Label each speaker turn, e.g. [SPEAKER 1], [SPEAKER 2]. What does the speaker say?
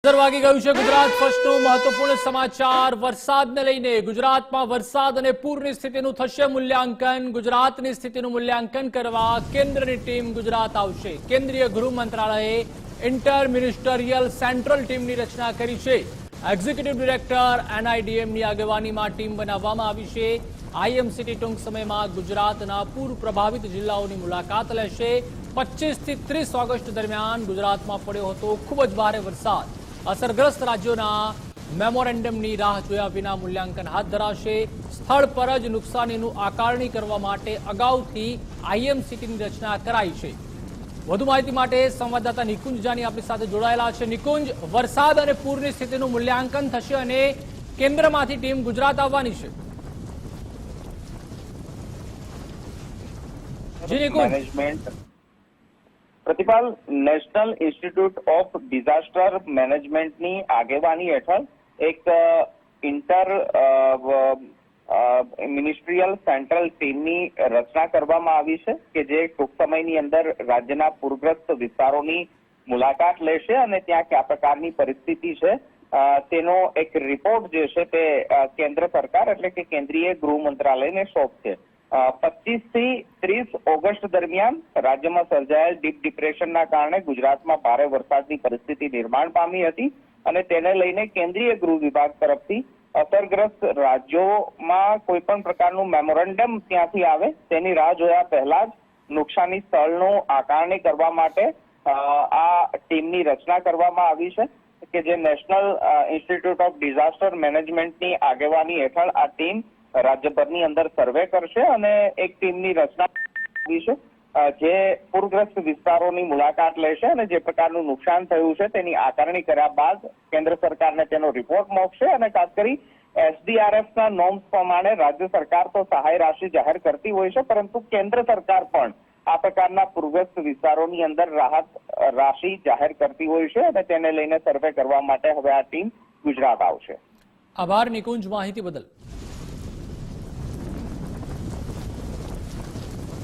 [SPEAKER 1] વાગી ગયું છે ગુજરાત ફર્સ્ટનું મહત્વપૂર્ણ સમાચાર વરસાદને લઈને ગુજરાતમાં વરસાદ અને પૂરની સ્થિતિનું થશે મૂલ્યાંકન ગુજરાતની સ્થિતિનું મૂલ્યાંકન કરવા કેન્દ્રની ટીમ ગુજરાત આવશે કેન્દ્રીય ગૃહ મંત્રાલયે ઇન્ટર મિનિસ્ટરિયલ સેન્ટ્રલ ટીમની રચના કરી છે એક્ઝિક્યુટિવ ડિરેક્ટર એનઆઈડીએમની આગેવાનીમાં ટીમ બનાવવામાં આવી છે આઈએમસીટી ટૂંક સમયમાં ગુજરાતના પૂર પ્રભાવિત જિલ્લાઓની મુલાકાત લેશે 25 થી 30 ઓગસ્ટ દરમિયાન ગુજરાતમાં પડ્યો હતો ખૂબ જ ભારે વરસાદ અસરગ્રસ્ત રાજ્યોના મેમોરેન્ડમની રાહ જોયા વિના મૂલ્યાંકન હાથ ધરાશે સ્થળ પર જ નુકસાનીનું આકારણી કરવા માટે અગાઉથી આઈએમસીટીની રચના કરાઈ છે વધુ માહિતી માટે સંવાદદાતા નિકુંજ જાની આપણી સાથે જોડાયેલા છે નિકુંજ વરસાદ અને પૂરની સ્થિતિનું મૂલ્યાંકન થશે અને કેન્દ્રમાંથી ટીમ ગુજરાત આવવાની છે જી Nikunj
[SPEAKER 2] Pratipal National Institute of Disaster Management ની આગેવાની હેઠળ એક ઇન્ટર મિનિસ્ટ્રીયલ સેન્ટ્રલ ટીમની રચના કરવામાં આવી છે કે જે ટૂંક સમયની અંદર રાજ્યના પૂરગ્રસ્ત વિસ્તારોની મુલાકાત લેશે અને ત્યાં કયા પ્રકારની પરિસ્થિતિ છે તેનો એક રિપોર્ટ જે છે તે કેન્દ્ર સરકાર એટલે કે કેન્દ્રીય ગૃહ મંત્રાલયને સોંપશે 25 થી 30 ઓગસ્ટ દરમિયાન રાજ્યમાં સર્જાયેલ ડીપ ડિપ્રેશનના કારણે ગુજરાતમાં ભારે વરસાદની પરિસ્થિતિ નિર્માણ પામી હતી અને તેને લઈને કેન્દ્રીય ગૃહ વિભાગ તરફથી અસરગ્રસ્ત રાજ્યોમાં કોઈ પણ પ્રકારનું મેમોરેન્ડમ ત્યાંથી આવે તેની રાહ જોયા પહેલા જ નુકસાની સ્થળનું આકારણી કરવા માટે આ ટીમની રચના કરવામાં આવી છે કે જે નેશનલ ઇન્સ્ટિટ્યૂટ ઓફ ડિઝાસ્ટર મેનેજમેન્ટની આગેવાની હેઠળ આ ટીમ રાજ્યભરની અંદર સર્વે કરશે અને એક ટીમની રચના છે જે પૂરગ્રસ્ત વિસ્તારોની મુલાકાત લેશે અને જે પ્રકારનું નુકસાન થયું છે તેની આકારણી કર્યા બાદ કેન્દ્ર સરકારને તેનો રિપોર્ટ મોકલશે અને ખાસ કરી એસડીઆરએફના નોર્મ્સ પ્રમાણે રાજ્ય સરકાર તો સહાય રાશિ જાહેર કરતી હોય છે પરંતુ કેન્દ્ર સરકાર પણ આ પ્રકારના પૂરગ્રસ્ત વિસ્તારોની અંદર રાહત રાશિ જાહેર કરતી હોય છે અને તેને લઈને સર્વે કરવા માટે હવે આ ટીમ ગુજરાત આવશે
[SPEAKER 1] આભાર નિકુંજ માહિતી બદલ।